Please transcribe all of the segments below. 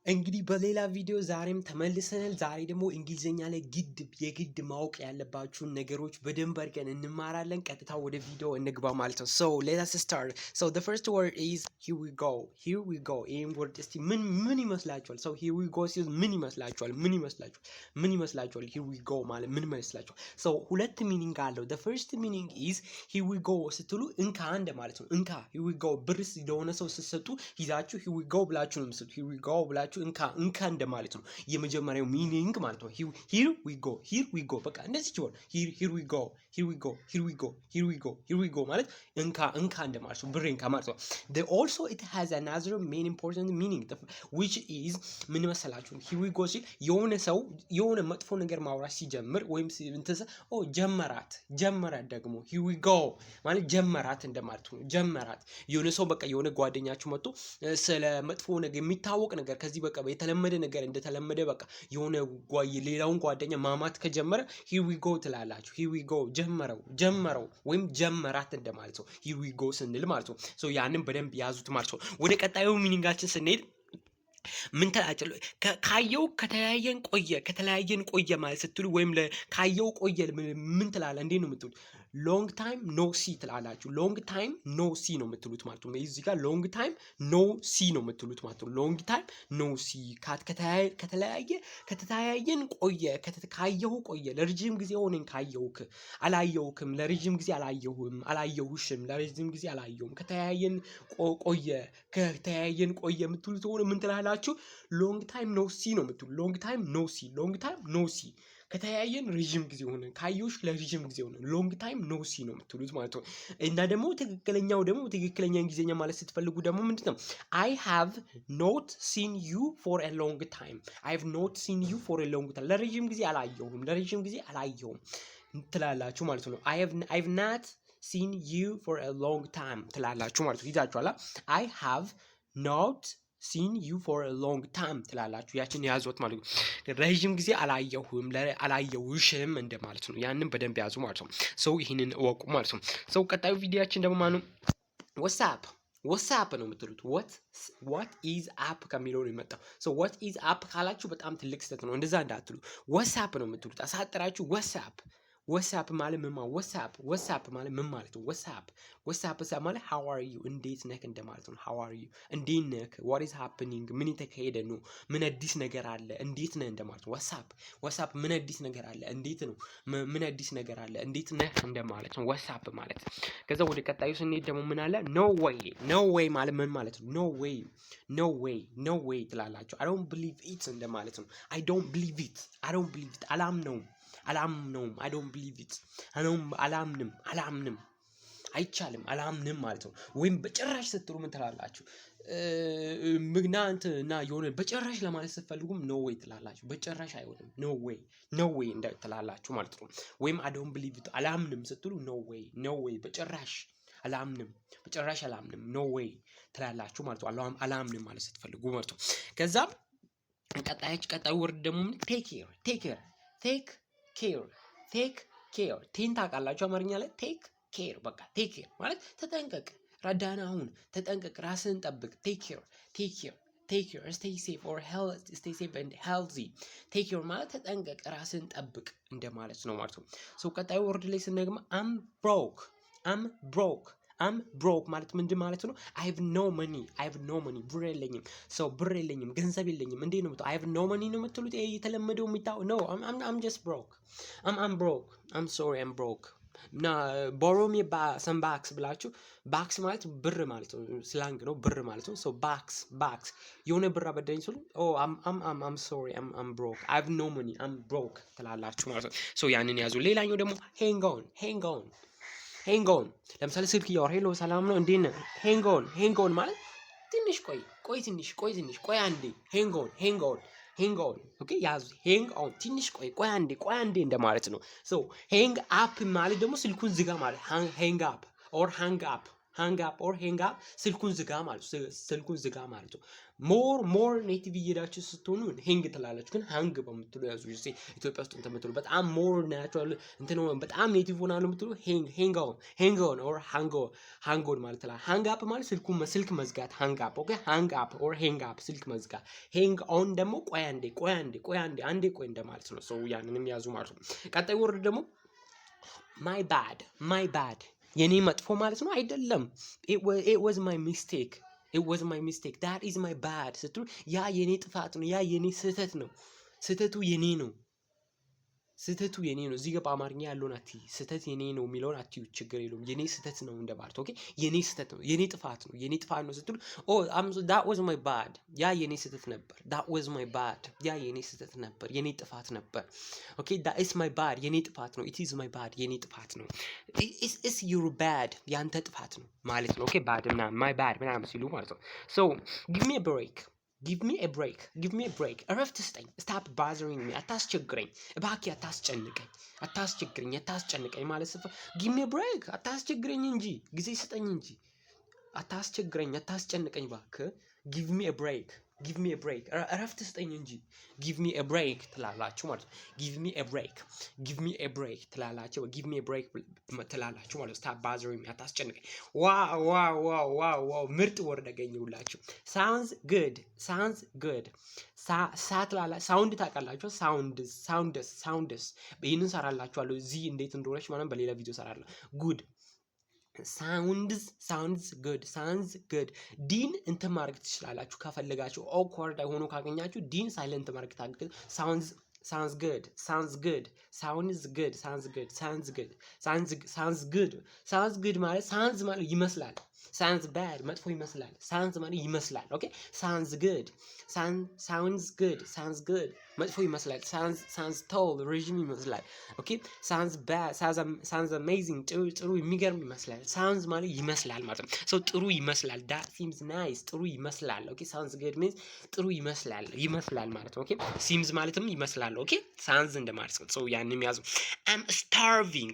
እንግዲህ በሌላ ቪዲዮ ዛሬም ተመልሰናል። ዛሬ ደግሞ እንግሊዘኛ ላይ የግድ ማወቅ ያለባችሁን ነገሮች በደንብ አድርገን እንማራለን። ቀጥታ ወደ ቪዲዮ እንግባ ማለት ነው። So let us start. So the first word is here we go. Here we go. ይሄን ወርድ እስቲ ምን ይመስላችኋል? So here we go ሲል ምን ይመስላችኋል? Here we go ማለት ምን ይመስላችኋል? So ሁለት ሚኒንግ አለው. The first meaning is here we go ስትሉ እንካ እንደ ማለት ነው። እንካ here we go ብርስ ለሆነ ሰው ስትሰጡ ይዛችሁ here we go ብላችሁ ነው የምትሰጡት። here we go ብላችሁ እንካ እንደማለት ነው የመጀመሪያው ሚኒንግ ማለት ነው። here we go በቃ እንደዚህ ይሆን here we go ማለት እንካ እንደማለት ነው። ብር እንካ ማለት ነው። also it has another main important meaning which is ምን መሰላችሁ? here we go ሲል የሆነ መጥፎ ነገር ማውራት ሲጀምር ወይም ጀመራት ደግሞ here we go ማለት ጀመራት እንደማለት ነው። ጀመራት የሆነ ሰው በቃ የሆነ ጓደኛችሁ መጥቶ ስለ መጥፎ ነገር የሚታወቅ ነገር ከዚህ በቃ የተለመደ ነገር እንደተለመደ በቃ የሆነ ሌላውን ጓደኛ ማማት ከጀመረ here we go ትላላችሁ። here we go ጀመረው ወይም ጀመራት እንደማለት ነው። here we go ስንል ማለት ነው። ሶ ያንን በደንብ ያዙት ማለት ነው። ወደ ቀጣዩ ሚኒንጋችን ስንሄድ ምን ተላጨለ ከተለያየን ቆየ ማለት ስትሉ ወይም ካየው ቆየ ምን ትላላ እንዴ ነው የምትሉት? ሎንግ ታይም ኖ ሲ ትላላችሁ። ሎንግ ታይም ኖ ሲ ነው የምትሉት ማለት ነው። እዚህ ጋር ሎንግ ታይም ኖ ሲ ነው የምትሉት ማለት ነው። ሎንግ ታይም ኖ ሲ ከተለያየን ቆየ ካየሁ ቆየ ለረጅም ጊዜ ሆነኝ ካየሁክ አላየሁክም ለረጅም ጊዜ አላየሁሽም ለረጅም ጊዜ አላየሁም ከተለያየን ቆየ የምትሉት ሆነ ምን ትላላችሁ? ሎንግ ታይም ኖ ሲ ነው የምትሉት። ሎንግ ታይም ኖ ሲ ከተያየን ረጅም ጊዜ ሆነ ካየሁሽ ለረጅም ጊዜ ሆነ ሎንግ ታይም ኖ ሲ ነው የምትሉት ማለት ነው። እና ደግሞ ትክክለኛ እንግሊዘኛ ማለት ስትፈልጉ ደግሞ ምንድነው? I have not seen you for a long time. ለረጅም ጊዜ አላየሁም ትላላችሁ ማለት ነው። I've not seen you for a long time ትላላችሁ ማለት ነው። ይዛችኋላ I have not seen you for a long time ትላላችሁ። ያችን ያዙት ማለት ነው። ረጅም ጊዜ አላየሁሽም እንደማለት ነው። ያንን በደንብ ያዙ ማለት ነው። ሰው ይሄንን እወቁ ማለት ነው። ሰው ቀጣዩ ቪዲዮአችን ደግሞ ማነው? WhatsApp ነው የምትሉት። what is up ከሚለው ነው የመጣው። so what is up ካላችሁ በጣም ትልቅ ስህተት ነው። እንደዛ እንዳትሉ። WhatsApp ነው የምትሉት። አሳጥራችሁ WhatsApp ማለት ምን ማለት WhatsApp ማለት ምን ማለት ነው? WhatsApp ማለት how are you እንዴት ነህ እንደማለት ነው። how are you እንዴት ነህ? what is happening ምን የተካሄደ ነው? ምን አዲስ ነገር አለ? እንዴት ነህ እንደማለት ነው። WhatsApp ምን አዲስ ነገር አለ? እንዴት ነው? ምን አዲስ ነገር አለ? እንዴት ነህ እንደማለት ነው WhatsApp ማለት። ከዛ ወደ ቀጣዩ ስንሄድ ደግሞ ምን አለ? no way ማለት ምን ማለት ነው? no way ትላላችሁ። I don't believe it እንደማለት ነው። I don't believe it አላምነውም I don't believe it አላምንም አይቻልም አላምንም ማለት ነው። ወይም በጭራሽ ስትሉ ምን ትላላችሁ? ምግናንትና የሆነ በጭራሽ ለማለት ስትፈልጉም no way ትላላችሁ። በጭራሽ አይሆንም no way ትላላችሁ ማለት ነው። ወይም I don't believe it አላምንም ስትሉ no way በጭራሽ አላምንም no way ትላላችሁ ማለት ነው። አላምንም ማለት ስትፈልጉ ማለት ነው። ከዛም ቀጣዩ ወርድ ደግሞ take care ቴን ታውቃላችሁ አማርኛ ላይ take care በቃ take care ማለት ተጠንቀቅ፣ ረዳና አሁን ተጠንቀቅ፣ ራስን ጠብቅ። take care stay safe and healthy take care ማለት ተጠንቀቅ፣ ራስን ጠብቅ እንደማለት ነው ማለት ነው። ሶ ቀጣዩ ወርድ ላይ ስንገማ I'm broke ማለት ምንድን ማለት ነው? I have no money ብር የለኝም ገንዘብ የለኝም እንዴ ነው የምትለው? I have no money ነው የምትሉት? ይሄ የተለመደው no I'm just broke I'm broke I'm sorry I'm broke እና borrow me some bucks ብላችሁ ባክስ ማለት ብር ማለት ነው። ስላንግ ነው ብር ማለት ነው። so bucks የሆነ ብር አበደኝ ሲሉ I'm sorry I'm broke I have no money I'm broke ትላላችሁ ማለት ነው። so ያንን ያዙ። ሌላኛው ደግሞ hang on ለምሳሌ ስልክ እያወራ ሄሎ ሰላም ነው እንዴት ነህ? hang on ማለት ትንሽ ቆይ አንዴ hang on ኦኬ ያዙ። hang on ትንሽ ቆይ አንዴ እንደማለት ነው። so hang up ማለት ደግሞ ስልኩን ዝጋ ማለት hang up or hang up hang up or hang up ስልኩን ዝጋ ማለት ነው። ስልኩን ዝጋ ማለት ነው። ሞር ኔቲቭ እየሄዳችሁ ስትሆኑ ሄንግ ትላላችሁ። ግን ሃንግ በምትሉ ያዙ። ኢትዮጵያ ውስጥ እንተምትሉ በጣም ሞር ናቹራል እንትን በጣም ኔቲቭ ሆናሉ የምትሉ ሄንግ ኦን ኦር ሃንግ ኦን ማለት ትላል። ሃንግ አፕ ማለት ስልክ መዝጋት ሃንግ አፕ። ኦኬ ሃንግ አፕ ኦር ሄንግ አፕ ስልክ መዝጋት። ሄንግ ኦን ደግሞ ቆይ አንዴ እንደማለት ነው። ሰው ያንንም ያዙ ማለት ነው። ቀጣይ ወርድ ደግሞ my bad የኔ መጥፎ ማለት ነው አይደለም። it was my mistake that is my bad ስትሉ ያ የኔ ጥፋት ነው፣ ያ የኔ ስህተት ነው። ስህተቱ የኔ ነው። እዚህ ጋር በአማርኛ ያለውን አትይ። ስህተት የኔ ነው የሚለውን አትዩ፣ ችግር የለውም። የኔ ስህተት ነው እንደማለት። ኦኬ የኔ ስህተት ነው፣ የኔ ጥፋት ነው ስትሉ that was my bad ያ የኔ ስህተት ነበር። that was my bad ያ የኔ ስህተት ነበር፣ የኔ ጥፋት ነበር። ኦኬ that is my bad የኔ ጥፋት ነው። it is my bad የኔ ጥፋት ነው። is your bad ያንተ ጥፋት ነው ማለት ነው። ኦኬ bad እና my bad ምናምን ሲሉ ማለት ነው። so give me a break እረፍት ስጠኝ። stop bothering me አታስቸግረኝ፣ እባክህ አታስቸግረኝ ማለት give me a break አታስቸግረኝ እንጂ ጊዜ ስጠኝ እንጂ አታስጨንቀኝ እባክህ። give me a break እረፍት ስጠኝ እንጂ give me a break ትላላችሁ ማለት ነው። give me a break ትላላችሁ ማለት ነው። stop bothering me አታስጨንቀኝ። ዋው ምርጥ ወርድ አገኘሁላችሁ። sounds good ሳውንድ ታውቃላችሁ። ሳውንድስ ይህንን ሰራላችኋለሁ። እዚህ እንዴት እንደሆነች ማለት በሌላ ቪዲዮ ሰራለሁ። ጉድ sounds good ዲን እንትን ማድረግ ትችላላችሁ ከፈለጋችሁ። ኦክወርድ ሆኖ ካገኛችሁ ዲን ሳይለንት ማድረግ ታገኝ። sounds good ማለት sounds ማለት ይመስላል። sounds bad መጥፎ ይመስላል። sounds ማለት ይመስላል። ኦኬ sounds good መጥፎ ይመስላል። sounds tall ረጅም ይመስላል። ኦኬ sounds bad sounds amazing ጥሩ የሚገርም ይመስላል። sounds ማለት ይመስላል ማለት ነው። so ጥሩ ይመስላል። that seems nice ጥሩ ይመስላል። ኦኬ sounds good means ጥሩ ይመስላል ማለት ነው። ኦኬ seems ማለትም ይመስላል። ኦኬ sounds እንደማለት ነው። so ያንን ያዙ። I'm starving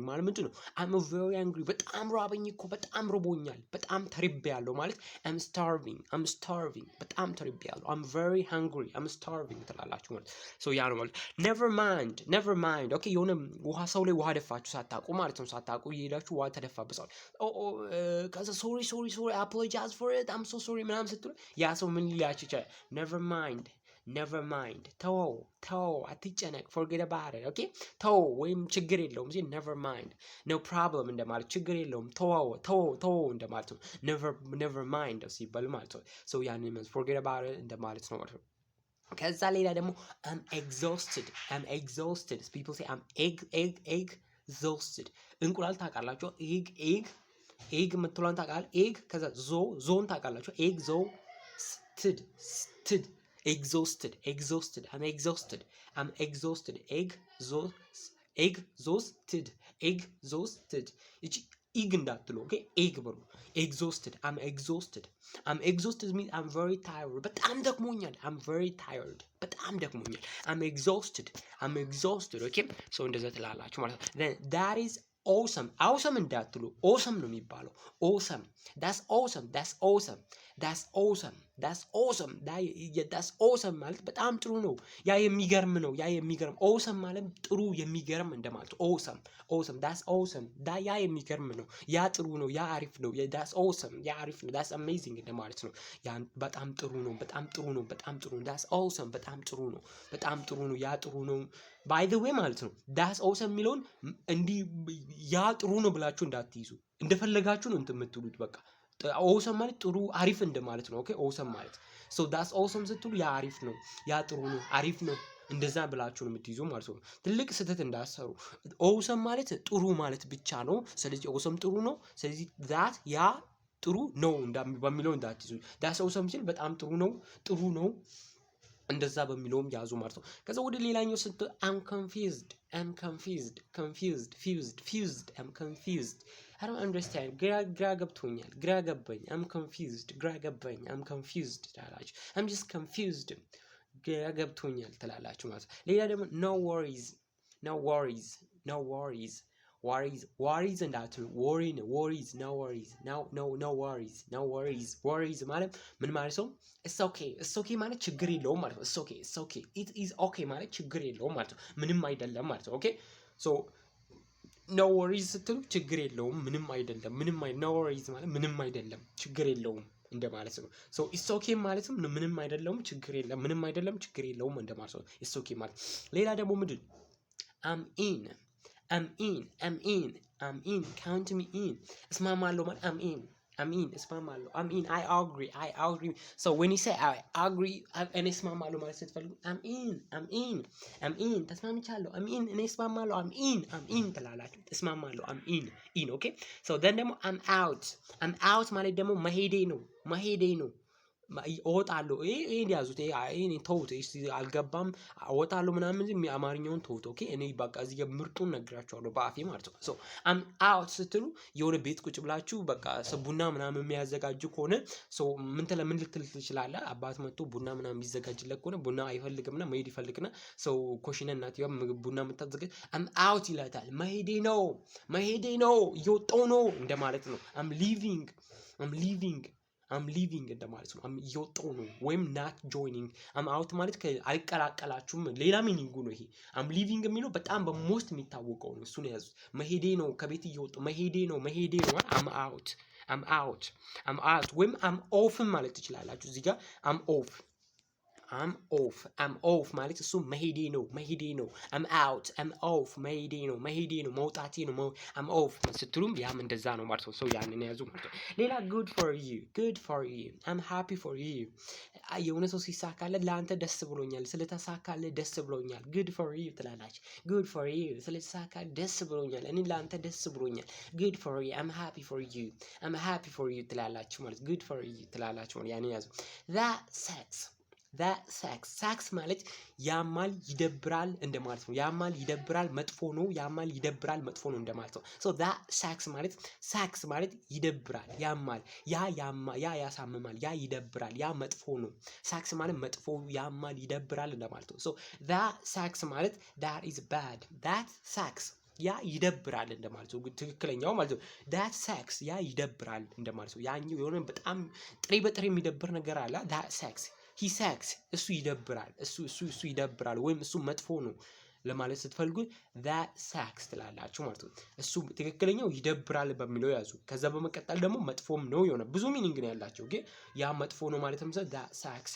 ማለት ምንድን ነው? I'm very hungry በጣም ራበኝ እኮ፣ በጣም ርቦኛል፣ በጣም ተርቤያለሁ ማለት I'm starving በጣም ተርቤያለሁ። I'm very hungry I'm starving ትላላችሁ ማለት so ያ ነው ማለት never mind ኦኬ የሆነ ሰው ላይ ውሃ ደፋችሁ ሳታውቁ ማለት ነው። ሳታውቁ እየሄዳችሁ ውሃ ተደፋበሳል። ከዛ sorry I apologize for it I'm so sorry ምናምን ስትሉ ያ ሰው ምን ሊላችሁ ይችላል? never mind ተወው አትጨነቅ forget about it ኦኬ ተወው ወይም ችግር የለውም ሲል never mind no problem እንደማለት ችግር የለውም ተወው እንደማለት ነው። never mind ሲባል ማለት ነው። so ያንን ማለት forget about it እንደማለት ነው ማለት ነው። ከዛ ሌላ ደግሞ I'm exhausted people say I'm exhausted እንቁላል ታውቃላችሁ። egg ምትሏን ታውቃላችሁ። egg ከዛ ዞን ታውቃላችሁ። exhausted I'm exhausted እቺ ኢግ እንዳትሉ ኦኬ ኤግ ብሩ exhausted I'm exhausted means I'm very tired በጣም ደክሞኛል። I'm very tired በጣም ደክሞኛል። I'm exhausted ኦኬ so እንደዛ ትላላችሁ ማለት ነው። then that is awesome እንዳትሉ awesome ነው የሚባለው። that's awesome ማለት በጣም ጥሩ ነው፣ ያ የሚገርም ነው። awesome ማለት ጥሩ የሚገርም እንደማለት ነው። awesome that's awesome ያ የሚገርም ነው፣ ያ ጥሩ ነው፣ ያ አሪፍ ነው። that's awesome ያ አሪፍ ነው። that's amazing እንደማለት ነው። ያ በጣም ጥሩ ነው። that's awesome በጣም ጥሩ ነው፣ ያ ጥሩ ነው። by the way ማለት ነው that's awesome የሚለውን እንዲህ ያ ጥሩ ነው ብላችሁ እንዳትይዙ፣ እንደፈለጋችሁ ነው እንትን የምትሉት። በቃ awesome ማለት ጥሩ አሪፍ እንደማለት ነው። ኦኬ awesome ማለት so that's awesome ስትሉ ያ አሪፍ ነው፣ ያ ጥሩ ነው፣ አሪፍ ነው እንደዛ ብላችሁ ነው የምትይዙ ማለት ነው። ትልቅ ስህተት እንዳሰሩ። awesome ማለት ጥሩ ማለት ብቻ ነው። ስለዚህ awesome ጥሩ ነው። ስለዚህ that ያ ጥሩ ነው በሚለው እንዳትይዙ። that's awesome ሲል በጣም ጥሩ ነው እንደዛ በሚለውም ያዙ ማለት ነው። ከዛ ወደ ሌላኛው ስንት I'm confused I'm confused I don't understand ግራ ገብቶኛል፣ ግራ ገባኝ I'm confused ትላላችሁ። I'm just confused ግራ ገብቶኛል ትላላችሁ ማለት ነው። ሌላ ደግሞ no worries no worries worries እንዳትሉ worry ነው worries no worries no worries ማለት ምን ማለት ነው? it's okay ማለት ችግር የለውም ማለት ነው። it's okay it is okay ማለት ችግር የለውም ማለት ነው። ምንም አይደለም ማለት ነው። ኦኬ ሶ no worries ስትሉ ችግር የለውም ምንም አይደለም no worries ማለት ምንም አይደለም ችግር የለውም እንደማለት ነው። ሶ it's okay ማለትም ምንም አይደለም ችግር የለም ምንም አይደለም ችግር የለውም እንደማለት ነው it's okay ማለት። ሌላ ደግሞ ምንድን I'm in count me in እስማማለሁ ማለት I'm in እስማማለሁ I'm in I agree so when you say I agree እኔ እስማማለሁ ማለት ስትፈልጉ I'm in ተስማምቻለሁ I'm in እኔ እስማማለሁ I'm in ትላላችሁ እስማማለሁ I'm in okay so then ደግሞ I'm out ማለት ደግሞ መሄዴ ነው እወጣለሁ ይሄን ያዙት ይሄን ተውት አልገባም እወጣለሁ ምናምን አማርኛውን ተውት ኦኬ እኔ በቃ እዚህ ምርጡን ነግራችኋለሁ በአፌ ማለት ነው። ሶ አም አውት ስትሉ የሆነ ቤት ቁጭ ብላችሁ በቃ ቡና ምናምን የሚያዘጋጁ ከሆነ ሶ ምን ልትል ትችላለህ? አባት መጥቶ ቡና ምናምን የሚዘጋጅለት ከሆነ ቡና አይፈልግምና መሄድ ይፈልግና ሶ ኮሽና እናትየው ቡና የምታዘጋጅ አም አውት ይላታል መሄዴ ነው እየወጣሁ ነው እንደማለት ነው። አም ሊቪንግ እንደማለት ነው። አም እየወጣሁ ነው ወይም not joining አም አውት ማለት አልቀላቀላችሁም ሌላ ሚኒንጉ ነው። ይሄ አም ሊቪንግ የሚለው በጣም በሞስት የሚታወቀው ነው። እሱን ያዙት። መሄዴ ነው ከቤት እየወጣሁ መሄዴ ነው አም አውት ወይም አም ኦፍ ማለት ትችላላችሁ። እዚህ ጋር አም ኦፍ ማለት እሱ መሄዴ ነው አም አውት አም ኦፍ መሄዴ ነው መውጣቴ ነው አም ኦፍ ስትሉም ያም እንደዛ ነው ማለት ነው። ሰው ያንን ያዙ ማለት ነው። ሌላ good for you I'm happy for you የሆነ ሰው ሲሳካለት ለአንተ ደስ ብሎኛል ስለተሳካለ ደስ ብሎኛል good for you ትላላችሁ። good for you ስለተሳካለ ደስ ብሎኛል እኔ ለአንተ ደስ ብሎኛል good for you I'm happy for you ትላላችሁ ማለት good for you ትላላችሁ ማለት ያንን ያዙ። that sucks ማለት ያማል ይደብራል እንደማለት ነው። ያማል ይደብራል መጥፎ ነው እንደማለት ነው። so that sucks ማለት ይደብራል ያማል ያ ያሳምማል ያ ይደብራል ያ መጥፎ ነው። sucks ማለት መጥፎ ያማል ይደብራል እንደማለት ነው። so that sucks ማለት that is bad that sucks ያ ይደብራል እንደማለት ነው። ትክክለኛው ማለት ነው that sucks ያ ይደብራል እንደማለት ነው። ያኛው የሆነ በጣም ጥሬ የሚደብር ነገር አለ that sucks he sucks እሱ ይደብራል ወይም እሱ መጥፎ ነው ለማለት ስትፈልጉ that sucks ትላላችሁ ማለት ነው። እሱ ትክክለኛው ይደብራል በሚለው ያዙ። ከዛ በመቀጠል ደግሞ መጥፎም ነው የሆነ ብዙ ሚኒንግ ነው ያላቸው ግን ያ መጥፎ ነው ማለትም that sucks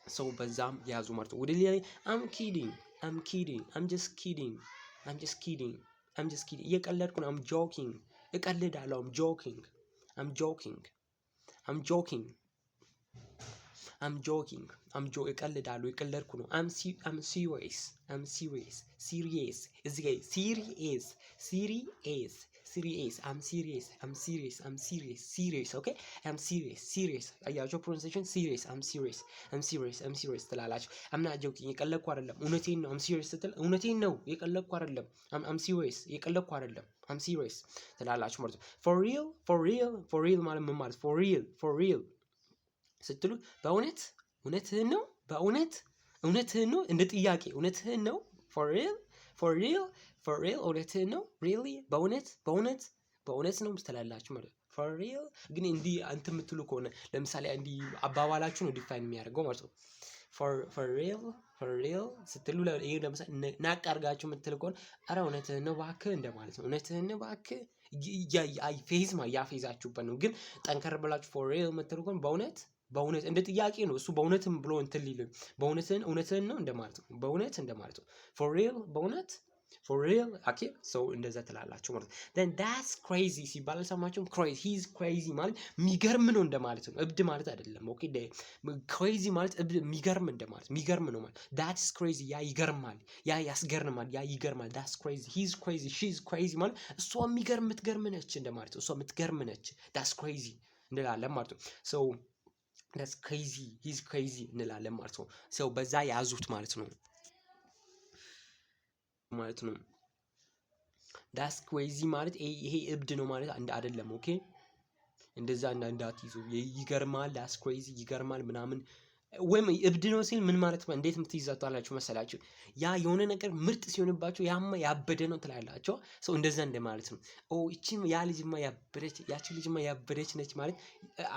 ሰው በዛም ያዙ ማለት ነው። ወደ ሌላ I'm kidding እየቀለድኩ ነው I'm joking እቀለድኩ ነው I'm serious እዚህ ጋር serious okay I'm serious አያችሁ pronunciation serious I'm serious ትላላችሁ። I'm not joking የቀለድኩ አይደለም እውነቴን ነው I'm serious ስትል እውነቴን ነው የቀለድኩ አይደለም I'm serious የቀለድኩ አይደለም I'm serious ትላላችሁ ማለት ነው። for real ማለት ምን ማለት for real ስትሉ እውነትህን ነው እንደ ጥያቄ እውነትህን ነው for real እውነትህን ነው really በእውነት ነው ትላላችሁ ማለት ነው። for real ግን እንዲህ አንተ የምትሉ ከሆነ ለምሳሌ እንዲህ አባባላችሁ ነው ዲፋይን የሚያደርገው ማለት ነው። for real ስትሉ ይሄ ለምሳሌ ናቅ አድርጋችሁ የምትል ከሆነ ኧረ እውነትህን ነው እባክህ እንደማለት ነው። እውነትህን ነው እባክህ ያፌዛችሁበት ነው። ግን ጠንከር ብላችሁ for real የምትሉ ከሆነ በእውነት እንደ ጥያቄ ነው። እሱ በእውነትም ብሎ እንትን ሊል እውነትህን ነው እንደማለት ነው። በእውነት እንደማለት ነው። for real okay so እንደዛ ትላላችሁ ማለት ነው። then that's crazy ሲባል ሰማችሁም he's crazy ማለት የሚገርም ነው እንደማለት ነው። እብድ ማለት አይደለም። ኦኬ crazy ማለት እብድ የሚገርም እንደማለት የሚገርም ነው ማለት that's crazy ያ ይገርማል ያ ያስገርማል ያ ይገርማል that's crazy he's crazy she's crazy ማለት እሷ የምትገርም ነች እንደማለት ነው። እሷ የምትገርም ነች that's crazy እንላለን ማለት ነው። so that's crazy he's crazy እንላለን ማለት ነው። ሰው በዛ ያዙት ማለት ነው that's crazy ማለት ይሄ እብድ ነው ማለት አይደለም። ኦኬ እንደዛ እንዳትይዙ ይገርማል that's crazy ይገርማል ምናምን ወይም እብድ ነው ሲል ምን ማለት ነው? እንዴት የምትይዛቷላችሁ መሰላችሁ? ያ የሆነ ነገር ምርጥ ሲሆንባችሁ ያማ ያበደ ነው ትላላችሁ። ሰው እንደዛ እንደማለት ነው። ኦ እቺም ያ ልጅማ ያበደች፣ ያቺ ልጅማ ያበደች ነች ማለት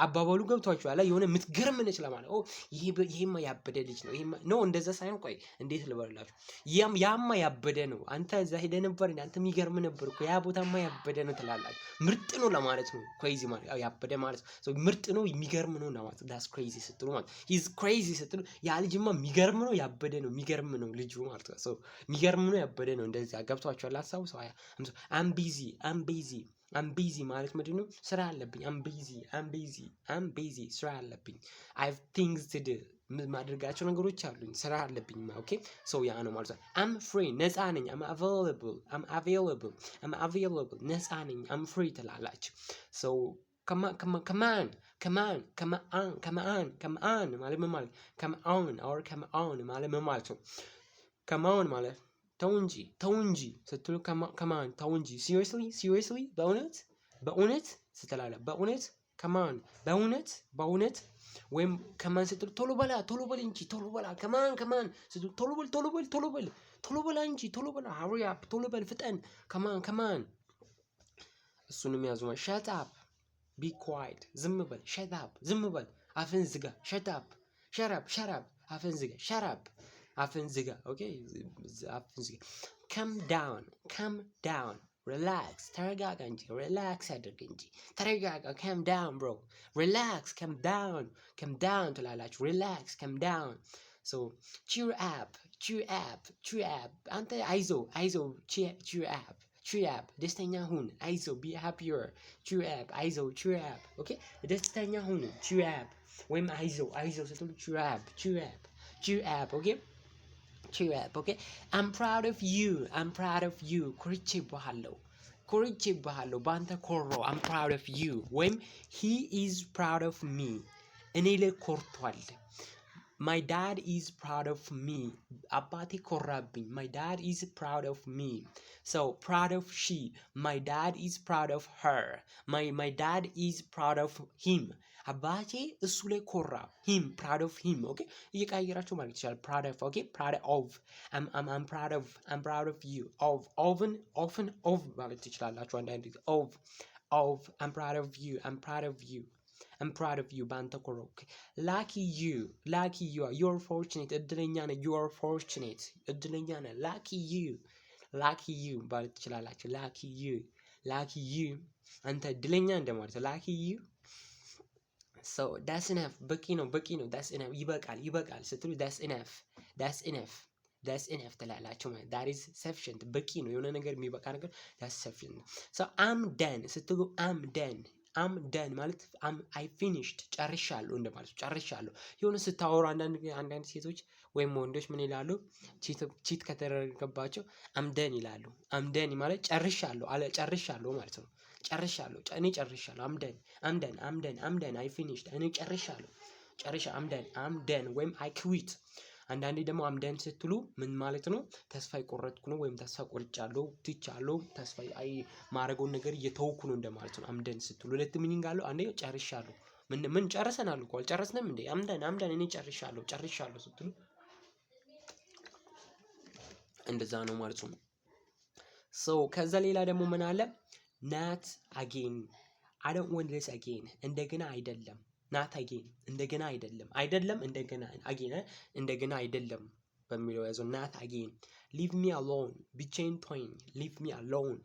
አባባሉ ገብቷችኋል? የሆነ የምትገርም ነች ለማለት። ኦ ይሄማ ያበደ ልጅ ነው። ይሄማ ነው እንደዛ ሳይሆን፣ ቆይ እንዴት ልበላችሁ? ያማ ያበደ ነው። አንተ እዛ ሄደ ነበር፣ አንተ የሚገርም ነበር እኮ ያ ቦታማ ያበደ ነው ትላላችሁ። ምርጥ ነው ለማለት ነው። ክሬዚ ማለት ያበደ ማለት ነው። ምርጥ ነው የሚገርም ነው ለማለት ዳስ ክሬዚ ስትሉ ማለት ሂዝ ክሬዚ ስትሉ ያ ልጅማ የሚገርም ነው ያበደ ነው የሚገርም ነው ልጁ ማለት ነው። የሚገርም ነው ያበደ ነው። እንደዚያ ገብቷችኋል ሀሳቡ? ሰው አም ቢዚ ማለት ምንድን ነው? ስራ አለብኝ። አም ቢዚ ስራ አለብኝ። አይ ሃቭ ቲንግስ ቱ ዱ ማድረጋቸው ነገሮች አሉኝ፣ ስራ አለብኝ። ኦኬ ሶ ያ ነው ማለት ነው። አም ፍሪ ነፃ ነኝ። አም አቬይላብል ነፃ ነኝ። አም ፍሪ ትላላችሁ። ሶ ከማን ማለት ምን ማለት? ከማን ማለት ምን ማለት ነው? ከማን ማለት ተው እንጂ ስትሉ ከማን ተው እንጂ ሲሪየስሊ በእውነት ስትላለ በእውነት ከማን በእውነት ወይም ከማን ስትሉ ቶሎ በል እንጂ ቶሎ በላ ከማን ስትሉ ቶሎ በላ እንጂ ቶሎ በላ hurry up ቶሎ በል ፍጠን ከማን እሱንም ያዙ። shut up be quiet ዝም በል shut up ዝም በል አፍን ዝጋ shut up አፍን ዝጋ shut up አፍን ዝጋ። ኦኬ አፍን ዝጋ። come down relax ተረጋጋ እንጂ ሪላክስ አድርግ እንጂ ተረጋጋ። come down bro relax come down ትላላችሁ። relax come down so cheer up አንተ አይዞ cheer up ደስተኛ ሁን። አይዞ be happier cheer up ኦኬ ደስተኛ ሁን cheer up ወይም አይዞ ስትሉ cheer up ኦኬ cheer up okay I'm proud of you ኮርቼብሃለሁ ባንተ ኮራው I'm proud of you ወይም he is proud of me እኔ ላይ ኮርቷል። my dad is proud of me አባቴ ኮራብኝ my dad is proud of me so proud of she my dad is proud of her my dad is proud of him አባቴ እሱ ላይ ኮራ him proud of him okay እየቀያየራችሁ ማለት ይችላል proud of okay proud of I'm proud of you often of ማለት ትችላላችሁ አንዳንድ ጊዜ of I'm proud of you ባንተ ኮራ okay lucky you you're fortunate እድለኛ ነህ you're fortunate እድለኛ ነህ lucky you ማለት ትችላላችሁ lucky you አንተ እድለኛ እንደማለት lucky you so that's enough በቂ ነው that's enough ይበቃል ስትሉ that's enough ትላላችሁ ማለት that is sufficient በቂ ነው የሆነ ነገር የሚበቃ ነገር that's sufficient so I'm done ስትሉ I'm done ማለት I finished ጨርሻለሁ እንደማለት ጨርሻለሁ። የሆነ ስታወሩ አንዳንድ ሴቶች ወይም ወንዶች ምን ይላሉ? ቺት ከተደረገባቸው I'm done ይላሉ። I'm done ማለት ጨርሻለሁ ማለት ነው። እኔ ጨርሻለሁ I'm done I finished እኔ ጨርሻለሁ I'm done ወይም I quit። አንዳንዴ ደግሞ I'm done ስትሉ ምን ማለት ነው? ተስፋ የቆረጥኩ ነው ወይም ተስፋ ቆርጫለሁ ትቻለሁ ተስፋ ማረገውን ነገር እየተውኩ ነው እንደማለት ነው። I'm done ስትሉ ሁለት ሚኒንግ አለው። አንዴ ጨርሻለሁ ምን ጨርሰናል እኮ አልጨረስንም እንዴ? I'm done እኔ ጨርሻለሁ ስትሉ እንደዛ ነው ማለት ነው። so ከዛ ሌላ ደግሞ ምን አለ? not again I don't want this again እንደገና አይደለም not again እንደገና አይደለም እንደገና አይደለም በሚለው ያዘው not again leave me alone ብቻዬን ተወኝ leave me alone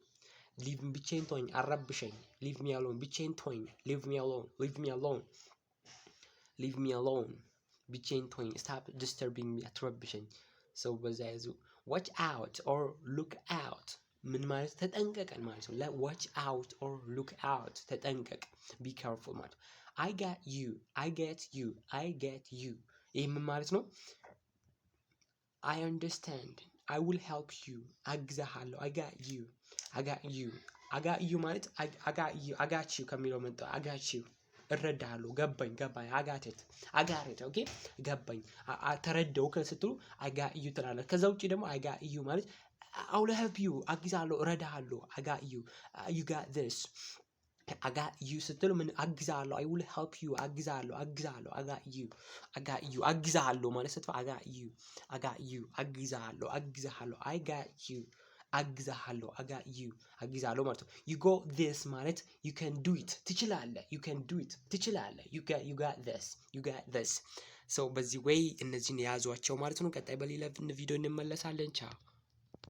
ብቻዬን ተወኝ አረብሸኝ leave me alone ብቻዬን ተወኝ leave me alone ብቻዬን ተወኝ stop disturbing me አትረብሸኝ። so በዛ ያዘው watch out or look out ምን ማለት ተጠንቀቀን ማለት ነው። watch out or look out ተጠንቀቅ be careful ማለት I get you ይህ ምን ማለት ነው? I understand I will help you አግዛሃለሁ I got you ማለት I got you ከሚለው መጣ I got you እረዳሃለሁ ገባኝ I got it okay ገባኝ ተረዳው ከስትሉ I got you ትላለህ። ከዛ ውጪ ደግሞ I got you ማለት I will help you አግዛለሁ እረዳሃለሁ I got you you got this I got you ስትሉ ምን አግዛለሁ I will help you አግዛለሁ I got you አግዛለሁ ማለት ስትሉ I got you አግዛለሁ I got you አግዛለሁ I got you አግዛለሁ ማለት ነው። you got this ማለት you can do it ትችላለህ you can do it ትችላለህ you got this so በዚህ ወይ እነዚህን የያዟቸው ማለት ነው። ቀጣይ በሌላ ቪዲዮ እንመለሳለን። ቻው